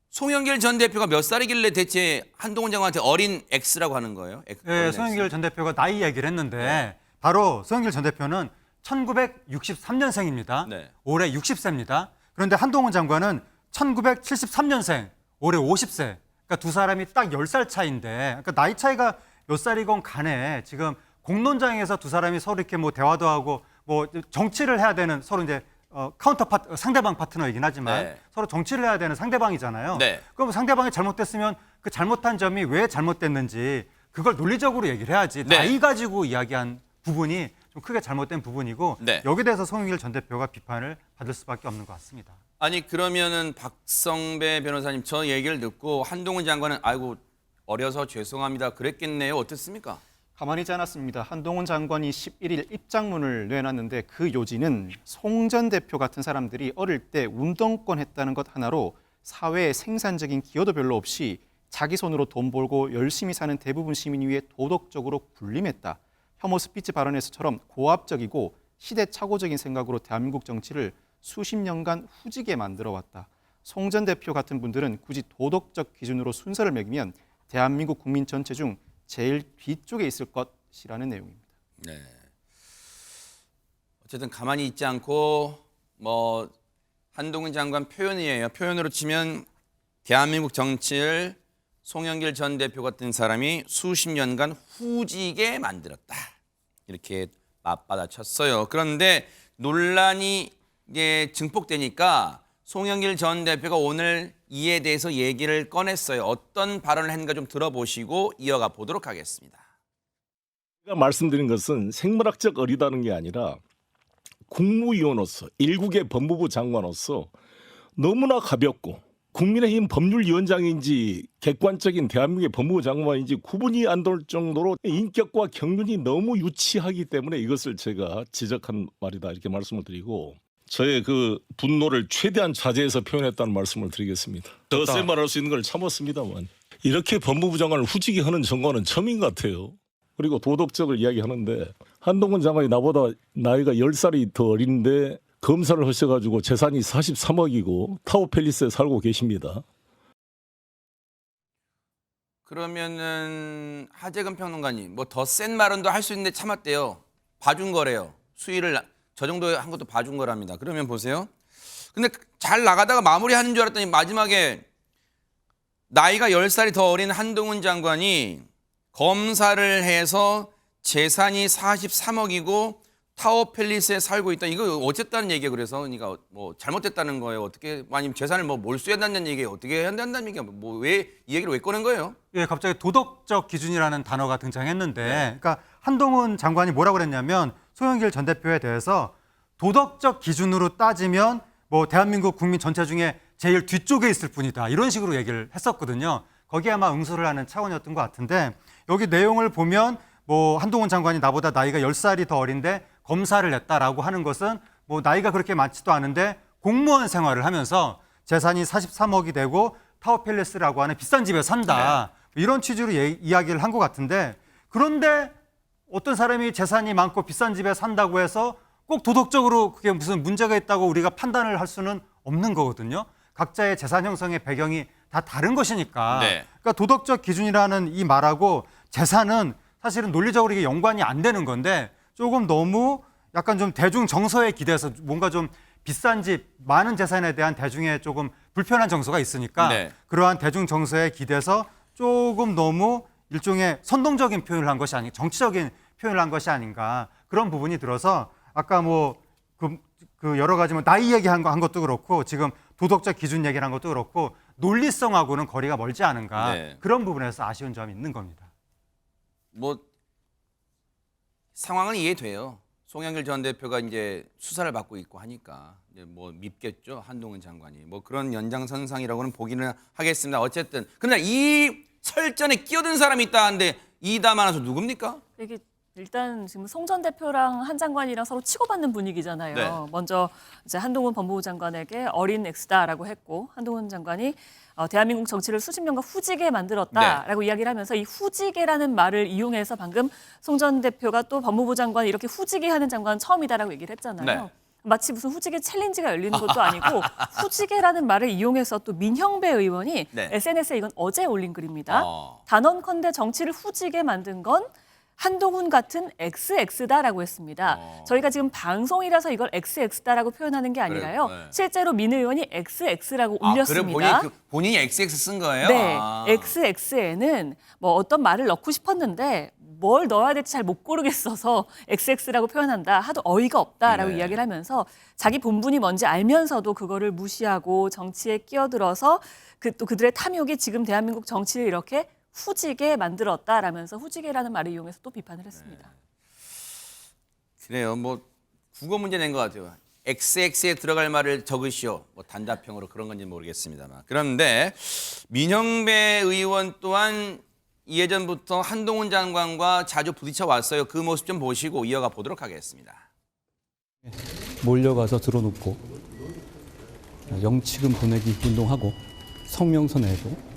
송영길 전 대표가 몇 살이길래 대체 한동훈 장관한테 어린 X라고 하는 거예요? 네, 송영길 전 대표가 나이 얘기를 했는데 바로 송영길 전 대표는 1963년생입니다. 네. 올해 60세입니다. 그런데 한동훈 장관은 1973년생, 올해 50세. 그러니까 두 사람이 딱 10살 차이인데, 그러니까 나이 차이가 몇 살이건 간에 지금 공론장에서 두 사람이 서로 이렇게 뭐 대화도 하고 뭐 정치를 해야 되는 서로 이제 상대방 파트너이긴 하지만 네. 서로 정치를 해야 되는 상대방이잖아요. 네. 그럼 상대방이 잘못됐으면 그 잘못한 점이 왜 잘못됐는지 그걸 논리적으로 얘기를 해야지. 네. 나이 가지고 이야기한 부분이 좀 크게 잘못된 부분이고 네. 여기에 대해서 송영길 전 대표가 비판을 받을 수밖에 없는 것 같습니다. 아니 그러면은 박성배 변호사님 저 얘기를 듣고 한동훈 장관은 아이고 어려서 죄송합니다 그랬겠네요. 어떻습니까? 가만히 있지 않았습니다. 한동훈 장관이 11일 입장문을 내놨는데 그 요지는 송 전 대표 같은 사람들이 어릴 때 운동권 했다는 것 하나로 사회에 생산적인 기여도 별로 없이 자기 손으로 돈 벌고 열심히 사는 대부분 시민 위에 도덕적으로 군림했다. 혐오 스피치 발언에서처럼 고압적이고 시대착오적인 생각으로 대한민국 정치를 수십 년간 후지게 만들어왔다. 송 전 대표 같은 분들은 굳이 도덕적 기준으로 순서를 매기면 대한민국 국민 전체 중 제일 뒤쪽에 있을 것이라는 내용입니다. 네. 어쨌든 가만히 있지 않고 뭐 한동훈 장관 표현이에요. 표현으로 치면 대한민국 정치를 송영길 전 대표 같은 사람이 수십 년간 후지게 만들었다. 이렇게 맞받아쳤어요. 그런데 논란이 이게 증폭되니까 송영길 전 대표가 오늘 이에 대해서 얘기를 꺼냈어요. 어떤 발언을 했는가 좀 들어보시고 이어가 보도록 하겠습니다. 제가 말씀드린 것은 생물학적 어리다는 게 아니라 국무위원으로서 일국의 법무부 장관으로서 너무나 가볍고 국민의힘 법률위원장인지 객관적인 대한민국의 법무부 장관인지 구분이 안 될 정도로 인격과 경륜이 너무 유치하기 때문에 이것을 제가 지적한 말이다 이렇게 말씀을 드리고 저의 그 분노를 최대한 자제해서 표현했다는 말씀을 드리겠습니다. 더 센 말할 수 있는 걸 참았습니다만 이렇게 법무부 장관을 후지게 하는 정관은 처음인 것 같아요. 그리고 도덕적을 이야기하는데 한동훈 장관이 나보다 나이가 10살이 더 어린데 검사를 하셔가지고 재산이 43억이고 타워팰리스에 살고 계십니다. 그러면은 하재근 평론가님 뭐 더 센 말은도 할 수 있는데 참았대요. 봐준 거래요. 수위를 저 정도 한 것도 봐준 거랍니다. 그러면 보세요. 근데 잘 나가다가 마무리하는 줄 알았더니 마지막에 나이가 10살이 더 어린 한동훈 장관이 검사를 해서 재산이 43억이고 타워팰리스에 살고 있다. 이거 어쨌다는 얘기예요. 그래서 그러니까 뭐 잘못됐다는 거예요. 어떻게 아니면 재산을 뭐 몰수해놨다는 얘기예요. 어떻게 해야 된다는 얘기야. 뭐 왜 이 얘기를 왜 꺼낸 거예요? 예, 갑자기 도덕적 기준이라는 단어가 등장했는데, 그러니까 한동훈 장관이 뭐라고 그랬냐면 송영길 전 대표에 대해서 도덕적 기준으로 따지면 뭐 대한민국 국민 전체 중에 제일 뒤쪽에 있을 뿐이다. 이런 식으로 얘기를 했었거든요. 거기에 아마 응수를 하는 차원이었던 것 같은데 여기 내용을 보면 뭐 한동훈 장관이 나보다 나이가 10살이 더 어린데 검사를 했다라고 하는 것은 뭐 나이가 그렇게 많지도 않은데 공무원 생활을 하면서 재산이 43억이 되고 타워팰리스라고 하는 비싼 집에 산다. 이런 취지로 이야기를 한 것 같은데 그런데 어떤 사람이 재산이 많고 비싼 집에 산다고 해서 꼭 도덕적으로 그게 무슨 문제가 있다고 우리가 판단을 할 수는 없는 거거든요. 각자의 재산 형성의 배경이 다 다른 것이니까. 네. 그러니까 도덕적 기준이라는 이 말하고 재산은 사실은 논리적으로 이게 연관이 안 되는 건데 조금 너무 약간 좀 대중 정서에 기대서 뭔가 좀 비싼 집, 많은 재산에 대한 대중의 조금 불편한 정서가 있으니까 네. 그러한 대중 정서에 기대서 조금 너무 일종의 선동적인 표현을 한 것이 아닌가, 정치적인 표현을 한 것이 아닌가 그런 부분이 들어서 아까 뭐 그 여러 가지 뭐 나이 얘기한 것도 그렇고 지금 도덕적 기준 얘기를 한 것도 그렇고 논리성하고는 거리가 멀지 않은가 네. 그런 부분에서 아쉬운 점이 있는 겁니다. 뭐 상황은 이해돼요. 송영길 전 대표가 이제 수사를 받고 있고 하니까 이제 뭐 밉겠죠, 한동훈 장관이. 뭐 그런 연장선상이라고는 보기는 하겠습니다. 어쨌든 근데 이 설전에 끼어든 사람이 있다 하는데 이담 아나운서 누굽니까? 이게 일단 지금 송 전 대표랑 한 장관이랑 서로 치고받는 분위기잖아요. 네. 먼저 이제 한동훈 법무부 장관에게 어린 X다라고 했고, 한동훈 장관이 대한민국 정치를 수십 년간 후지게 만들었다라고 이야기를 하면서 이 후지게라는 말을 이용해서 방금 송 전 대표가 또 법무부 장관이 이렇게 후지게 하는 장관은 처음이다라고 얘기를 했잖아요. 네. 마치 무슨 후지게 챌린지가 열리는 것도 아니고 후지게라는 말을 이용해서 또 민형배 의원이 네. SNS에 이건 어제 올린 글입니다. 어. 단언컨대 정치를 후지게 만든 건 한동훈 같은 XX다라고 했습니다. 저희가 지금 방송이라서 이걸 XX다라고 표현하는 게 아니라요. 그래요? 네. 실제로 민 의원이 XX라고 아, 그래 올렸습니다. 본인이 XX 쓴 거예요? 네, 아. XX에는 뭐 어떤 말을 넣고 싶었는데 뭘 넣어야 될지 잘 못 고르겠어서 XX라고 표현한다. 하도 어이가 없다라고 네. 이야기를 하면서 자기 본분이 뭔지 알면서도 그거를 무시하고 정치에 끼어들어서 또 그들의 탐욕이 지금 대한민국 정치를 이렇게 후지게 만들었다라면서 후지게라는 말을 이용해서 또 비판을 했습니다. 그래요. 뭐 국어 문제 낸 것 같아요. XX에 들어갈 말을 적으시오. 뭐 단답형으로 그런 건지 모르겠습니다만. 그런데 민형배 의원 또한 예전부터 한동훈 장관과 자주 부딪혀 왔어요. 그 모습 좀 보시고 이어가 보도록 하겠습니다. 몰려가서 들어눕고 영치금 보내기 운동하고 성명서 내고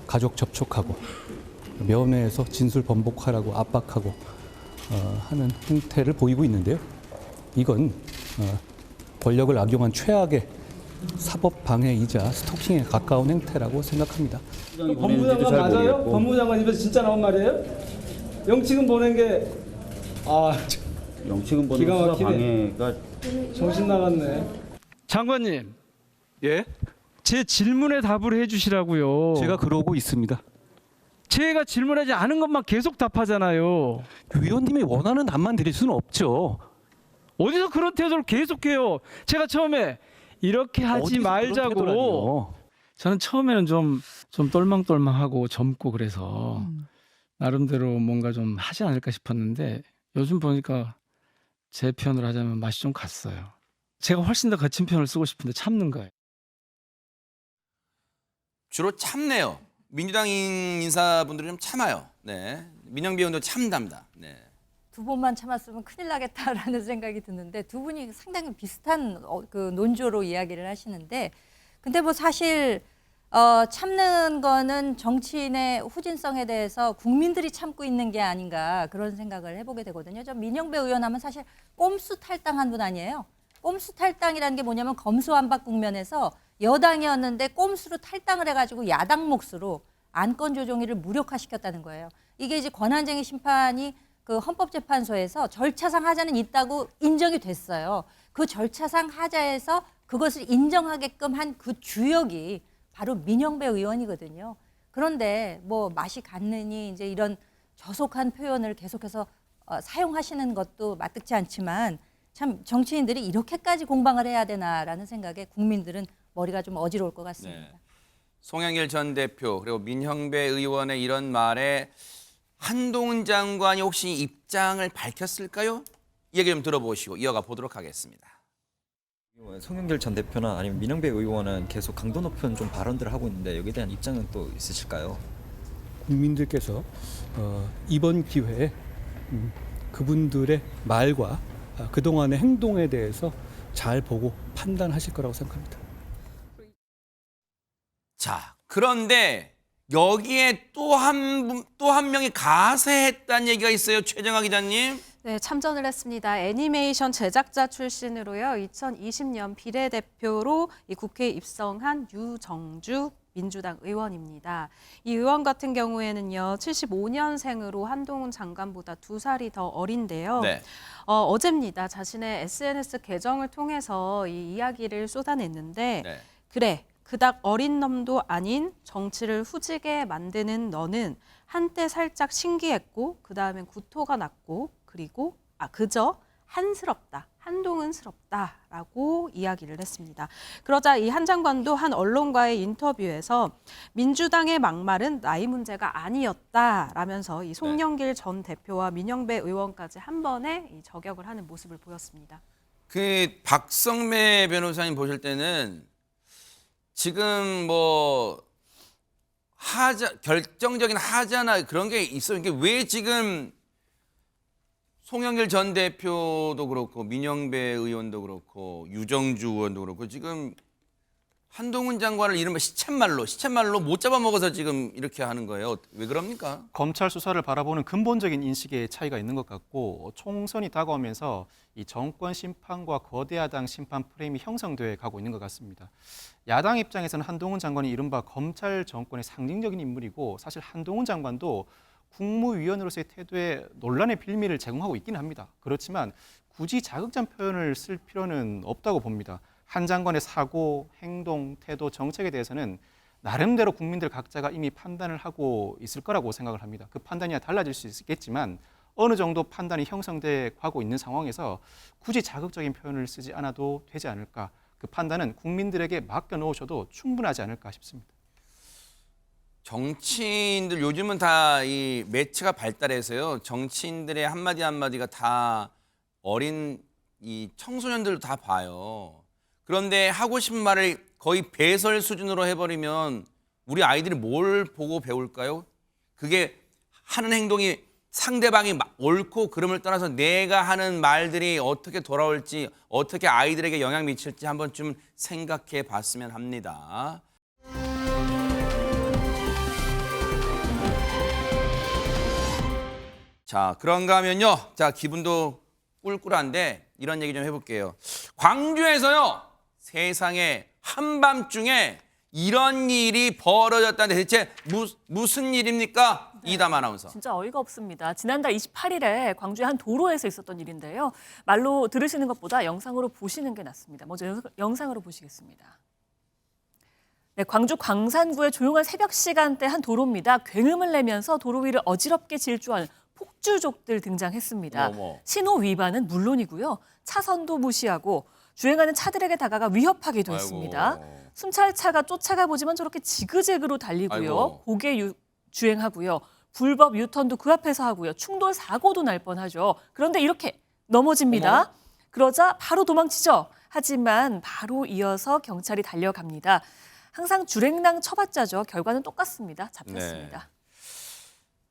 가족 접촉하고 면회에서 진술 번복하라고 압박하고 하는 행태를 보이고 있는데요. 이건 권력을 악용한 최악의 사법 방해이자 스토킹에 가까운 행태라고 생각합니다. 법무장관 맞아요? 법무장관 입에서 진짜 나온 말이에요? 영치금 보낸 게 영치금 보낸 기가 수사 막히네. 방해가 정신 나갔네. 장관님, 예? 제 질문에 답을 해주시라고요. 제가 그러고 있습니다. 제가 질문하지 않은 것만 계속 답하잖아요. 위원님이 원하는 답만 드릴 수는 없죠. 어디서 그런 태도를 계속해요? 제가 처음에 이렇게 하지 어디서 그런 말자고. 태도라니요. 저는 처음에는 좀 똘망똘망하고 젊고 그래서 나름대로 뭔가 좀 하지 않을까 싶었는데 요즘 보니까 제 표현을 하자면 맛이 좀 갔어요. 제가 훨씬 더 거친 표현을 쓰고 싶은데 참는 거예요. 주로 참네요. 민주당 인사분들이 좀 참아요. 네. 민영배 의원도 참답니다. 네. 두 번만 참았으면 큰일 나겠다라는 생각이 드는데 두 분이 상당히 비슷한 그 논조로 이야기를 하시는데 근데 뭐 사실 참는 거는 정치인의 후진성에 대해서 국민들이 참고 있는 게 아닌가 그런 생각을 해보게 되거든요. 저 민영배 의원 하면 사실 꼼수 탈당한 분 아니에요. 꼼수 탈당이라는 게 뭐냐면 검수완박 국면에서 여당이었는데 꼼수로 탈당을 해가지고 야당 몫으로 안건 조정위를 무력화시켰다는 거예요. 이게 이제 권한쟁의 심판이 그 헌법재판소에서 절차상 하자는 있다고 인정이 됐어요. 그 절차상 하자에서 그것을 인정하게끔 한 그 주역이 바로 민형배 의원이거든요. 그런데 뭐 맛이 갔느니 이제 이런 저속한 표현을 계속해서 사용하시는 것도 마뜩지 않지만 참 정치인들이 이렇게까지 공방을 해야 되나라는 생각에 국민들은 머리가 좀 어지러울 것 같습니다. 네. 송영길 전 대표 그리고 민형배 의원의 이런 말에 한동훈 장관이 혹시 입장을 밝혔을까요? 얘기 좀 들어보시고 이어가 보도록 하겠습니다. 송영길 전 대표나 아니면 민형배 의원은 계속 강도 높은 좀 발언들을 하고 있는데 여기에 대한 입장은 또 있으실까요? 국민들께서 이번 기회에 그분들의 말과 그동안의 행동에 대해서 잘 보고 판단하실 거라고 생각합니다. 자, 그런데 여기에 또 한 명이 가세했다는 얘기가 있어요. 최정아 기자님. 네, 참전을 했습니다. 애니메이션 제작자 출신으로요. 2020년 비례대표로 이 국회에 입성한 유정주 민주당 의원입니다. 이 의원 같은 경우에는요. 75년생으로 한동훈 장관보다 2살이 더 어린데요. 네. 어제입니다. 자신의 SNS 계정을 통해서 이 이야기를 쏟아냈는데 네. 그래. 그닥 어린 놈도 아닌 정치를 후지게 만드는 너는 한때 살짝 신기했고 그다음엔 구토가 났고 그리고 그저 한스럽다. 한동훈스럽다라고 이야기를 했습니다. 그러자 이 한 장관도 한 언론과의 인터뷰에서 민주당의 막말은 나이 문제가 아니었다라면서 이 송영길 전 대표와 민영배 의원까지 한 번에 이 저격을 하는 모습을 보였습니다. 그 박성매 변호사님 보실 때는 지금 뭐 결정적인 하자나 그런 게 있어요. 이게 왜 지금 송영길 전 대표도 그렇고 민영배 의원도 그렇고 유정주 의원도 그렇고 지금 한동훈 장관을 이른바 시쳇말로 못 잡아먹어서 지금 이렇게 하는 거예요. 왜 그럽니까? 검찰 수사를 바라보는 근본적인 인식의 차이가 있는 것 같고 총선이 다가오면서 이 정권 심판과 거대 야당 심판 프레임이 형성돼 가고 있는 것 같습니다. 야당 입장에서는 한동훈 장관이 이른바 검찰 정권의 상징적인 인물이고 사실 한동훈 장관도 국무위원으로서의 태도에 논란의 빌미를 제공하고 있기는 합니다. 그렇지만 굳이 자극적 표현을 쓸 필요는 없다고 봅니다. 한 장관의 사고, 행동, 태도, 정책에 대해서는 나름대로 국민들 각자가 이미 판단을 하고 있을 거라고 생각을 합니다. 그 판단이 달라질 수 있겠지만 어느 정도 판단이 형성돼 가고 있는 상황에서 굳이 자극적인 표현을 쓰지 않아도 되지 않을까. 그 판단은 국민들에게 맡겨놓으셔도 충분하지 않을까 싶습니다. 정치인들 요즘은 다 이 매체가 발달해서요. 정치인들의 한마디 한마디가 다 어린 이 청소년들 다 봐요. 그런데 하고 싶은 말을 거의 배설 수준으로 해버리면 우리 아이들이 뭘 보고 배울까요? 그게 하는 행동이 상대방이 옳고 그름을 떠나서 내가 하는 말들이 어떻게 돌아올지 어떻게 아이들에게 영향 미칠지 한 번쯤 생각해 봤으면 합니다. 자, 그런가 하면요. 자, 기분도 꿀꿀한데 이런 얘기 좀 해볼게요. 광주에서요. 세상에 한밤중에 이런 일이 벌어졌다는데 대체 무슨 일입니까? 네, 이담 아나운서. 진짜 어이가 없습니다. 지난달 28일에 광주의 한 도로에서 있었던 일인데요. 말로 들으시는 것보다 영상으로 보시는 게 낫습니다. 먼저 영상으로 보시겠습니다. 네, 광주 광산구의 조용한 새벽 시간대 한 도로입니다. 굉음을 내면서 도로 위를 어지럽게 질주하는 폭주족들 등장했습니다. 어머. 신호 위반은 물론이고요. 차선도 무시하고 주행하는 차들에게 다가가 위협하기도 했습니다. 아이고. 순찰 차가 쫓아가 보지만 저렇게 지그재그로 달리고요. 아이고. 고개 주행하고요. 불법 유턴도 그 앞에서 하고요. 충돌 사고도 날 뻔하죠. 그런데 이렇게 넘어집니다. 어머. 그러자 바로 도망치죠. 하지만 바로 이어서 경찰이 달려갑니다. 항상 주랭랑 쳐봤자죠. 결과는 똑같습니다. 잡혔습니다. 네.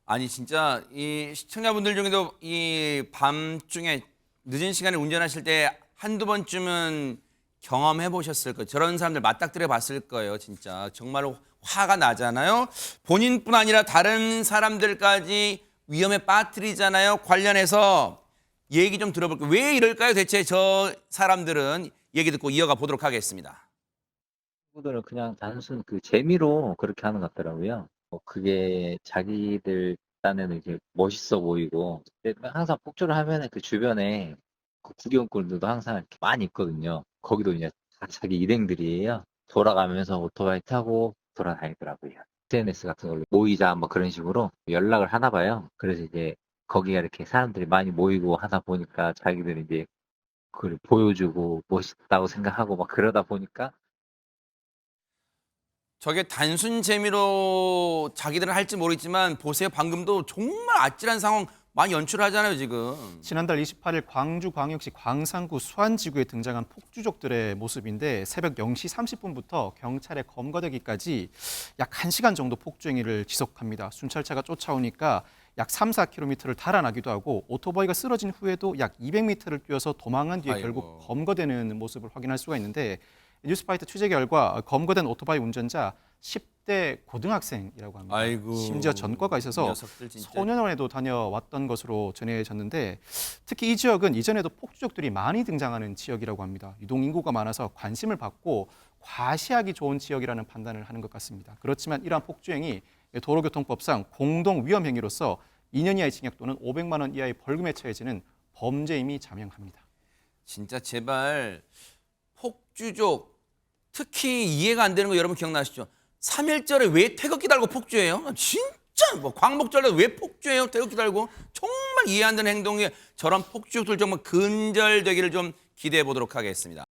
아니 진짜 이 시청자분들 중에도 이 밤중에 늦은 시간에 운전하실 때 한두 번쯤은 경험해 보셨을 거예요. 저런 사람들 맞닥뜨려 봤을 거예요. 진짜 정말로 화가 나잖아요. 본인뿐 아니라 다른 사람들까지 위험에 빠뜨리잖아요. 관련해서 얘기 좀 들어볼게요. 왜 이럴까요? 대체 저 사람들은 얘기 듣고 이어가 보도록 하겠습니다. 친구들은 그냥 단순 그 재미로 그렇게 하는 것 같더라고요. 그게 자기들 딴에는 이렇게 멋있어 보이고, 근데 항상 폭주를 하면은 그 주변에 그 구경꾼들도 항상 이렇게 많이 있거든요. 거기도 이제 다 자기 일행들이에요. 돌아가면서 오토바이 타고 돌아다니더라고요. SNS 같은 걸로 모이자 뭐 그런 식으로 연락을 하나 봐요. 그래서 이제 거기가 이렇게 사람들이 많이 모이고 하다 보니까 자기들이 이제 그걸 보여주고 멋있다고 생각하고 막 그러다 보니까 저게 단순 재미로 자기들은 할지 모르겠지만 보세요. 방금도 정말 아찔한 상황 많이 연출하잖아요, 지금. 지난달 28일 광주광역시 광산구 수안지구에 등장한 폭주족들의 모습인데 새벽 0시 30분부터 경찰에 검거되기까지 약 1시간 정도 폭주 행위를 지속합니다. 순찰차가 쫓아오니까 약 3, 4km를 달아나기도 하고 오토바이가 쓰러진 후에도 약 200m를 뛰어서 도망한 뒤에 아이고. 결국 검거되는 모습을 확인할 수가 있는데 뉴스파이터 취재 결과 검거된 오토바이 운전자 10대 고등학생이라고 합니다. 아이고. 심지어 전과가 있어서 녀석들 진짜. 소년원에도 다녀왔던 것으로 전해졌는데 특히 이 지역은 이전에도 폭주족들이 많이 등장하는 지역이라고 합니다. 유동 인구가 많아서 관심을 받고 과시하기 좋은 지역이라는 판단을 하는 것 같습니다. 그렇지만 이러한 폭주행이 도로교통법상 공동 위험 행위로서 2년 이하의 징역 또는 500만 원 이하의 벌금에 처해지는 범죄임이 자명합니다. 진짜 제발 폭주족 특히 이해가 안 되는 거 여러분 기억나시죠? 3.1절에 왜 태극기 달고 폭주해요? 진짜 뭐 광복절에 왜 폭주해요? 태극기 달고 정말 이해 안 되는 행동에 저런 폭주족들 정말 근절되기를 좀 기대해 보도록 하겠습니다.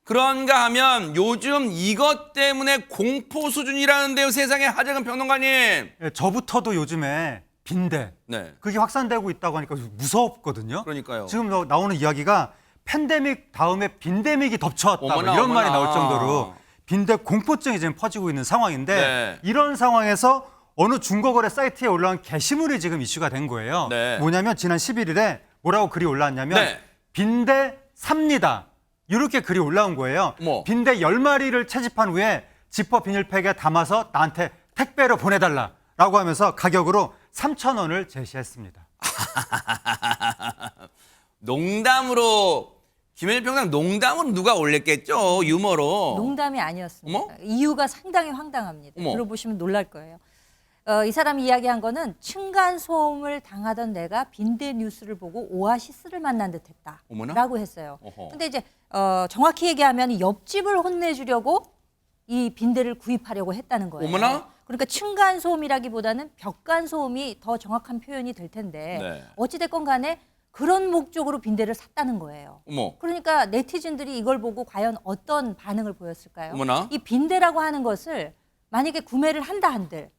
그런가 하면 요즘 이것 때문에 공포 수준이라는데요, 세상에. 하재근 평론가님. 예, 저부터도 요즘에 빈대 네. 그게 확산되고 있다고 하니까 무섭거든요. 그러니까요. 지금 나오는 이야기가 팬데믹 다음에 빈데믹이 덮쳐왔다 뭐 어머나, 이런 말이 어머나. 나올 정도로 빈대 공포증이 지금 퍼지고 있는 상황인데 네. 이런 상황에서 어느 중고거래 사이트에 올라온 게시물이 지금 이슈가 된 거예요. 네. 뭐냐면 지난 11일에 뭐라고 글이 올라왔냐면 네. 빈대 삽니다. 이렇게 글이 올라온 거예요. 뭐? 빈대 10마리를 채집한 후에 지퍼 비닐팩에 담아서 나한테 택배로 보내달라라고 하면서 가격으로 3,000원을 제시했습니다. 농담으로, 김현일 평론가 농담으로 누가 올렸겠죠, 유머로. 농담이 아니었습니다. 어머? 이유가 상당히 황당합니다. 어머. 들어보시면 놀랄 거예요. 이 사람이 이야기한 거는 층간소음을 당하던 내가 빈대 뉴스를 보고 오아시스를 만난 듯했다. 어머나? 라고 했어요. 어허. 근데 이제 정확히 얘기하면 옆집을 혼내주려고 이 빈대를 구입하려고 했다는 거예요. 어머나? 그러니까 층간소음이라기보다는 벽간소음이 더 정확한 표현이 될 텐데 네. 어찌됐건 간에 그런 목적으로 빈대를 샀다는 거예요. 어머. 그러니까 네티즌들이 이걸 보고 과연 어떤 반응을 보였을까요? 어머나? 이 빈대라고 하는 것을 만약에 구매를 한다 한들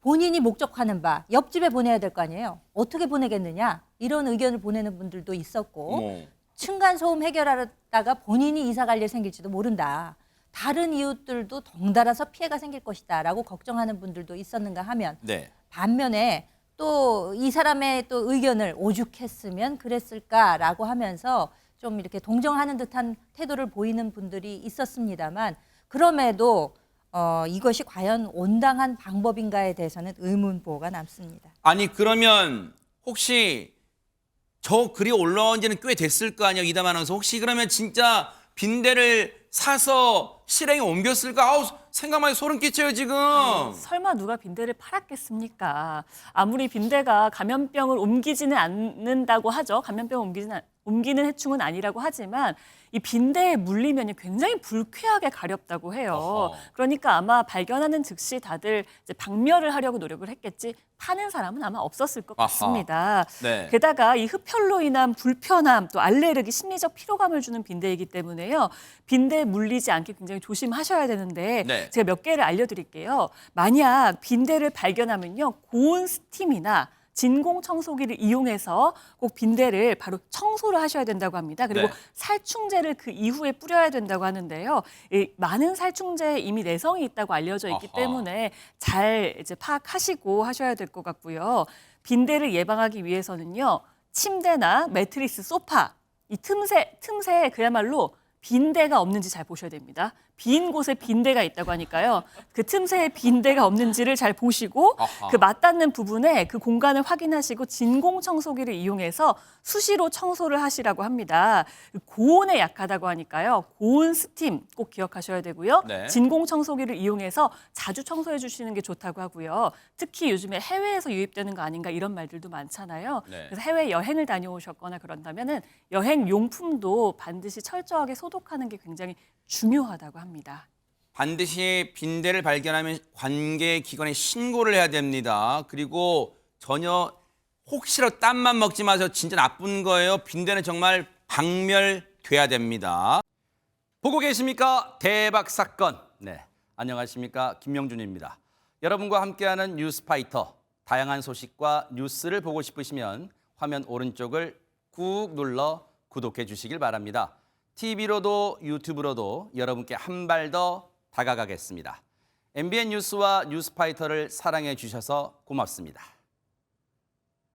본인이 목적하는 바 옆집에 보내야 될 거 아니에요. 어떻게 보내겠느냐 이런 의견을 보내는 분들도 있었고 어머. 층간소음 해결하다가 본인이 이사 갈 일 생길지도 모른다. 다른 이웃들도 덩달아서 피해가 생길 것이다 라고 걱정하는 분들도 있었는가 하면 네. 반면에 또 이 사람의 또 의견을 오죽했으면 그랬을까라고 하면서 좀 이렇게 동정하는 듯한 태도를 보이는 분들이 있었습니다만 그럼에도 이것이 과연 온당한 방법인가에 대해서는 의문부호가 남습니다. 아니, 그러면 혹시 저 글이 올라온 지는 꽤 됐을 거 아니에요, 이담 아나운서. 혹시 그러면 진짜 빈대를 사서 실행에 옮겼을까? 아우, 생각만 해도 소름 끼쳐요, 지금. 설마 누가 빈대를 팔았겠습니까? 아무리 빈대가 감염병을 옮기지는 않는다고 하죠. 감염병을 옮기는 해충은 아니라고 하지만 이 빈대에 물리면 굉장히 불쾌하게 가렵다고 해요. 어허. 그러니까 아마 발견하는 즉시 다들 이제 박멸을 하려고 노력을 했겠지 파는 사람은 아마 없었을 것 아하. 같습니다. 네. 게다가 이 흡혈로 인한 불편함 또 알레르기, 심리적 피로감을 주는 빈대이기 때문에요. 빈대에 물리지 않게 굉장히 조심하셔야 되는데 네. 제가 몇 개를 알려드릴게요. 만약 빈대를 발견하면요. 고온 스팀이나 진공 청소기를 이용해서 꼭 빈대를 바로 청소를 하셔야 된다고 합니다. 그리고 네. 살충제를 그 이후에 뿌려야 된다고 하는데요. 이 많은 살충제에 이미 내성이 있다고 알려져 있기 아하. 때문에 잘 이제 파악하시고 하셔야 될 것 같고요. 빈대를 예방하기 위해서는요. 침대나 매트리스, 소파 이 틈새에 그야말로 빈대가 없는지 잘 보셔야 됩니다. 빈 곳에 빈대가 있다고 하니까요. 그 틈새에 빈대가 없는지를 잘 보시고 아하. 그 맞닿는 부분에 그 공간을 확인하시고 진공 청소기를 이용해서 수시로 청소를 하시라고 합니다. 고온에 약하다고 하니까요. 고온 스팀 꼭 기억하셔야 되고요. 네. 진공 청소기를 이용해서 자주 청소해 주시는 게 좋다고 하고요. 특히 요즘에 해외에서 유입되는 거 아닌가 이런 말들도 많잖아요. 네. 그래서 해외 여행을 다녀오셨거나 그런다면은 여행 용품도 반드시 철저하게 소독하는 게 굉장히 중요하다고 합니다. 반드시 빈대를 발견하면 관계기관에 신고를 해야 됩니다. 그리고 전혀 혹시라도 땀만 먹지 마세요. 진짜 나쁜 거예요. 빈대는 정말 박멸돼야 됩니다. 보고 계십니까? 대박 사건. 네, 안녕하십니까? 김명준입니다. 여러분과 함께하는 뉴스파이터. 다양한 소식과 뉴스를 보고 싶으시면 화면 오른쪽을 꾹 눌러 구독해 주시길 바랍니다. TV로도 유튜브로도 여러분께 한 발 더 다가가겠습니다. MBN 뉴스와 뉴스파이터를 사랑해 주셔서 고맙습니다.